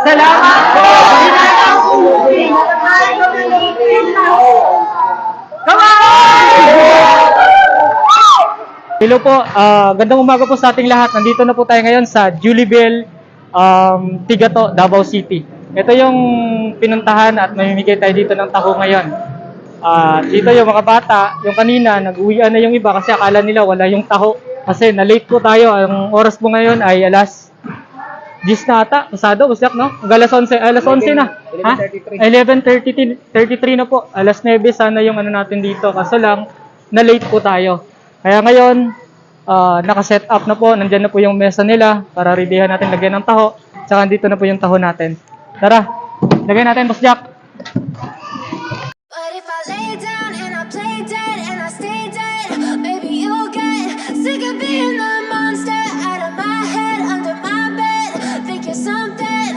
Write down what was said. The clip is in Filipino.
Salamat po! Come on! Hello po, gandang umaga po sa ating lahat. Nandito na po tayo ngayon sa Julibel, Tigato, Davao City. Ito yung pinuntahan at mamimigay tayo dito ng taho ngayon. Dito yung mga bata, yung kanina, nag-uwian na yung iba kasi akala nila wala yung taho. Kasi na-late po tayo. Ang oras po ngayon ay alas 10 na ata. Pasado, busyak, no? Alas 11 na. 11:33 na po. Alas 9 sana yung ano natin dito. Kaso lang, na-late po tayo. Kaya ngayon, naka-set up na po. Nandyan na po yung mesa nila para readyhan natin lagyan ng taho. Tsaka dito na po yung taho natin. Tara, lagyan natin, Boss Jack.